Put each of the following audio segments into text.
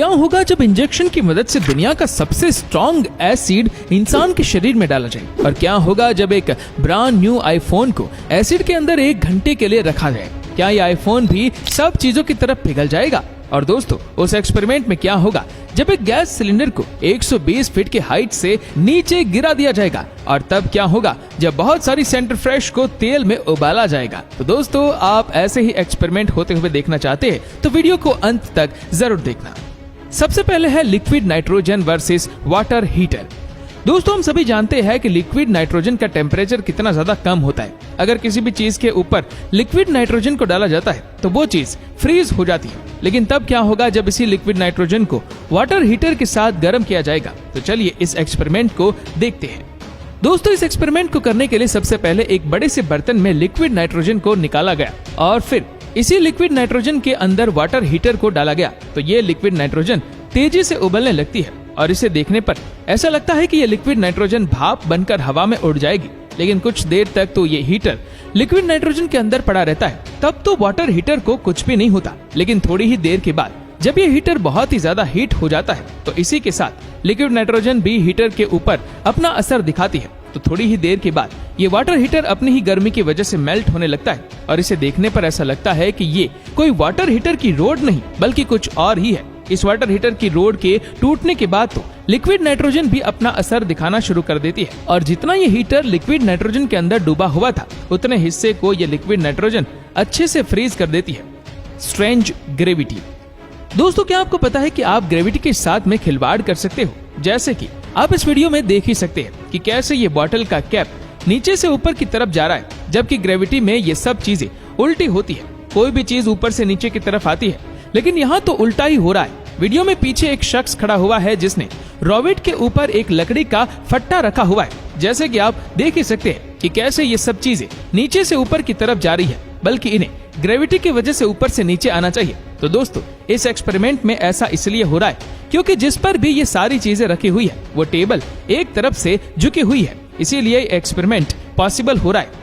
क्या होगा जब इंजेक्शन की मदद से दुनिया का सबसे स्ट्रॉन्ग एसिड इंसान के शरीर में डाला जाए? और क्या होगा जब एक ब्रांड न्यू आईफोन को एसिड के अंदर 1 घंटे के लिए रखा जाए? क्या ये आईफोन भी सब चीजों की तरफ पिघल जाएगा? और दोस्तों, उस एक्सपेरिमेंट में क्या होगा जब एक गैस सिलेंडर को 120 फीट की हाइट से नीचे गिरा दिया जाएगा? और तब क्या होगा जब बहुत सारी सेंटर फ्रेश को तेल में उबाला जाएगा? तो दोस्तों, आप ऐसे ही एक्सपेरिमेंट होते हुए देखना चाहते हैं तो वीडियो को अंत तक जरूर देखना। सबसे पहले है liquid nitrogen versus water heater. दोस्तों, हम सभी जानते हैं कि लिक्विड नाइट्रोजन का टेम्परेचर कितना ज्यादा कम होता है। अगर किसी भी चीज के ऊपर लिक्विड नाइट्रोजन को डाला जाता है तो वो चीज फ्रीज हो जाती है। लेकिन तब क्या होगा जब इसी लिक्विड नाइट्रोजन को वाटर हीटर के साथ गर्म किया जाएगा? तो चलिए इस एक्सपेरिमेंट को देखते हैं। दोस्तों, इस एक्सपेरिमेंट को करने के लिए सबसे पहले एक बड़े से बर्तन में लिक्विड नाइट्रोजन को निकाला गया और फिर इसी लिक्विड नाइट्रोजन के अंदर वाटर हीटर को डाला गया। तो ये लिक्विड नाइट्रोजन तेजी से उबलने लगती है और इसे देखने पर ऐसा लगता है कि ये लिक्विड नाइट्रोजन भाप बनकर हवा में उड़ जाएगी। लेकिन कुछ देर तक तो ये हीटर लिक्विड नाइट्रोजन के अंदर पड़ा रहता है। तब तो वाटर हीटर को कुछ भी नहीं होता। लेकिन थोड़ी ही देर के बाद जब ये हीटर बहुत ही ज्यादा हीट हो जाता है तो इसी के साथ लिक्विड नाइट्रोजन भी हीटर के ऊपर अपना असर दिखाती है। तो थोड़ी ही देर के बाद ये वाटर हीटर अपनी ही गर्मी की वजह से मेल्ट होने लगता है और इसे देखने पर ऐसा लगता है कि ये कोई वाटर हीटर की रोड नहीं बल्कि कुछ और ही है। इस वाटर हीटर की रोड के टूटने के बाद तो लिक्विड नाइट्रोजन भी अपना असर दिखाना शुरू कर देती है और जितना ये हीटर लिक्विड नाइट्रोजन के अंदर डूबा हुआ था उतने हिस्से को ये लिक्विड नाइट्रोजन अच्छे से फ्रीज कर देती है। Strange gravity. दोस्तों, क्या आपको पता है कि आप ग्रेविटी के साथ में खिलवाड़ कर सकते हो? जैसे कि आप इस वीडियो में देख ही सकते हैं कि कैसे ये बॉटल का कैप नीचे से ऊपर की तरफ जा रहा है, जबकि ग्रेविटी में ये सब चीजें उल्टी होती है। कोई भी चीज ऊपर से नीचे की तरफ आती है, लेकिन यहाँ तो उल्टा ही हो रहा है। वीडियो में पीछे एक शख्स खड़ा हुआ है जिसने रॉकेट के ऊपर एक लकड़ी का फट्टा रखा हुआ है। जैसे कि आप देख ही सकते हैं कि कैसे ये सब चीजें नीचे से ऊपर की तरफ जा रही है, बल्कि इन्हें ग्रेविटी की वजह से ऊपर से नीचे आना चाहिए। तो दोस्तों, इस एक्सपेरिमेंट में ऐसा इसलिए हो रहा है क्योंकि जिस पर भी ये सारी चीजें रखी हुई है वो टेबल एक तरफ से झुकी हुई है, इसीलिए एक्सपेरिमेंट पॉसिबल हो रहा है।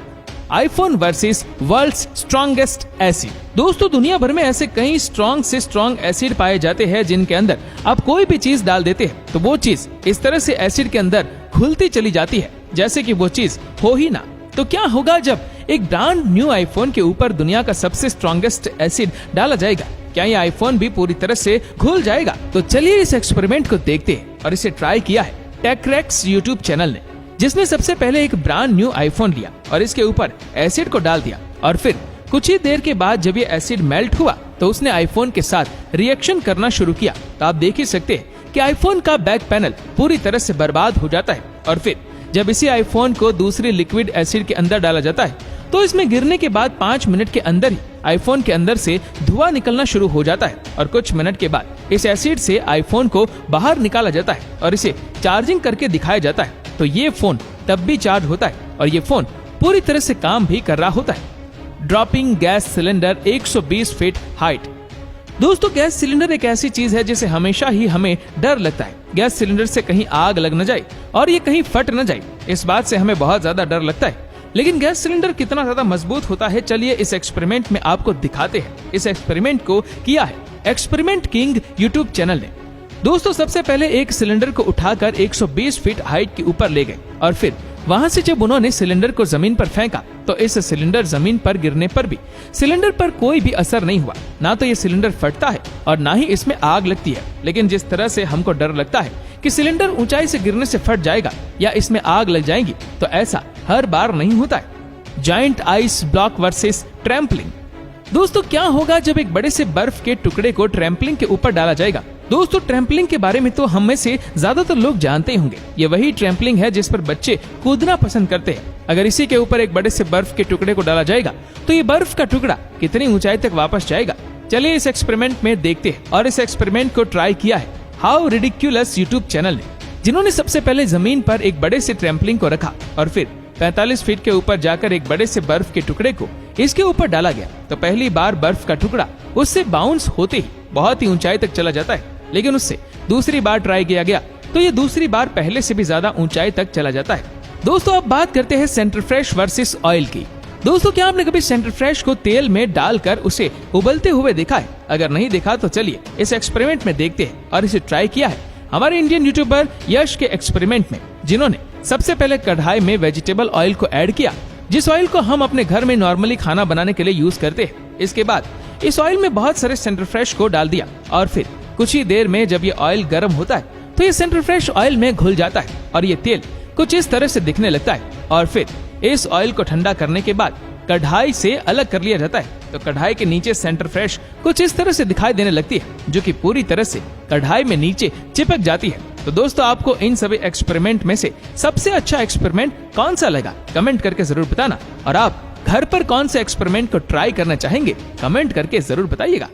IPhone versus world's strongest acid. दोस्तों, दुनिया भर में ऐसे कई स्ट्रॉन्ग से स्ट्रॉन्ग एसिड पाए जाते हैं जिनके अंदर आप कोई भी चीज डाल देते हैं तो वो चीज इस तरह से एसिड के अंदर घुलती चली जाती है जैसे कि वो चीज हो ही ना। तो क्या होगा जब एक ब्रांड न्यू आईफोन के ऊपर दुनिया का सबसे स्ट्रॉन्गेस्ट एसिड डाला जाएगा? क्या ये आईफोन भी पूरी तरह से घुल जाएगा? तो चलिए इस एक्सपेरिमेंट को देखते हैं। और इसे ट्राई किया है टेक्रेक्स यूट्यूब चैनल ने, जिसने सबसे पहले एक ब्रांड न्यू आईफोन लिया और इसके ऊपर एसिड को डाल दिया और फिर कुछ ही देर के बाद जब ये एसिड मेल्ट हुआ तो उसने आईफोन के साथ रिएक्शन करना शुरू किया। तो आप देख ही सकते हैं कि आईफोन का बैक पैनल पूरी तरह से बर्बाद हो जाता है और फिर जब इसी आईफोन को दूसरी लिक्विड एसिड के अंदर डाला जाता है तो इसमें गिरने के बाद 5 मिनट के अंदर ही आईफोन के अंदर से धुआं निकलना शुरू हो जाता है और कुछ मिनट के बाद इस एसिड से आईफोन को बाहर निकाला जाता है और इसे चार्जिंग करके दिखाया जाता है। तो ये फोन तब भी चार्ज होता है और ये फोन पूरी तरह से काम भी कर रहा होता है। Dropping gas cylinder 120 feet height. दोस्तों, गैस सिलेंडर एक ऐसी चीज है जिसे हमेशा ही हमें डर लगता है। गैस सिलेंडर से कहीं आग लग न जाए और ये कहीं फट न जाए, इस बात से हमें बहुत ज्यादा डर लगता है। लेकिन गैस सिलेंडर कितना ज्यादा मजबूत होता है, चलिए इस एक्सपेरिमेंट में आपको दिखाते हैं। इस एक्सपेरिमेंट को किया है एक्सपेरिमेंट किंग यूट्यूब चैनल ने। दोस्तों, सबसे पहले एक सिलेंडर को उठाकर 120 फीट हाइट के ऊपर ले गए और फिर वहां से जब उन्होंने सिलेंडर को जमीन पर फेंका तो इस सिलेंडर जमीन पर गिरने पर भी सिलेंडर पर कोई भी असर नहीं हुआ। ना तो ये सिलेंडर फटता है और ना ही इसमें आग लगती है। लेकिन जिस तरह से हमको डर लगता है कि सिलेंडर ऊंचाई से गिरने से फट जाएगा या इसमें आग लग जाएगी, तो ऐसा हर बार नहीं होता है। Giant ice block versus trampling. दोस्तों, क्या होगा जब एक बड़े से बर्फ के टुकड़े को ट्रैम्पलिंग के ऊपर डाला जाएगा? दोस्तों, ट्रैम्पलिंग के बारे में तो हम में से ज्यादातर लोग जानते होंगे। ये वही ट्रैम्पलिंग है जिस पर बच्चे कूदना पसंद करते हैं। अगर इसी के ऊपर एक बड़े से बर्फ के टुकड़े को डाला जाएगा तो ये बर्फ का टुकड़ा कितनी ऊंचाई तक वापस जाएगा? चलिए इस एक्सपेरिमेंट में देखते हैं। और इस एक्सपेरिमेंट को ट्राई किया है हाउ रिडिक्यूलस यूट्यूब चैनल ने, जिन्होंने सबसे पहले जमीन पर एक बड़े से ट्रैम्पलिंग को रखा और फिर 45 फीट के ऊपर जाकर एक बड़े से बर्फ के टुकड़े को इसके ऊपर डाला गया। तो पहली बार बर्फ का टुकड़ा उससे बाउंस होते ही बहुत ही ऊंचाई तक चला जाता है, लेकिन उससे दूसरी बार ट्राई किया गया तो ये दूसरी बार पहले से भी ज्यादा ऊंचाई तक चला जाता है। दोस्तों, अब बात करते हैं सेंटर फ्रेश वर्सेस ऑयल की। दोस्तों, क्या आपने कभी सेंटर फ्रेश को तेल में डालकर उसे उबलते हुए देखा है? अगर नहीं देखा तो चलिए इस एक्सपेरिमेंट में देखते हैं और इसे ट्राई किया है हमारे इंडियन यूट्यूबर यश के एक्सपेरिमेंट में, जिन्होंने सबसे पहले कढ़ाई में वेजिटेबल ऑयल को ऐड किया, जिस ऑयल को हम अपने घर में नॉर्मली खाना बनाने के लिए यूज करते हैं। इसके बाद इस ऑयल में बहुत सारे सेंटर फ्रेश को डाल दिया और फिर कुछ ही देर में जब ये ऑयल गर्म होता है तो ये सेंटर फ्रेश ऑयल में घुल जाता है और ये तेल कुछ इस तरह से दिखने लगता है। और फिर इस ऑयल को ठंडा करने के बाद कढ़ाई से अलग कर लिया जाता है तो कढ़ाई के नीचे सेंटर फ्रेश कुछ इस तरह से दिखाई देने लगती है, जो कि पूरी तरह से कढ़ाई में नीचे चिपक जाती है। तो दोस्तों, आपको इन सभी एक्सपेरिमेंट में से सबसे अच्छा एक्सपेरिमेंट कौन सा लगा, कमेंट करके जरूर बताना। और आप घर पर कौन से एक्सपेरिमेंट को ट्राई करना चाहेंगे, कमेंट करके जरूर बताइएगा।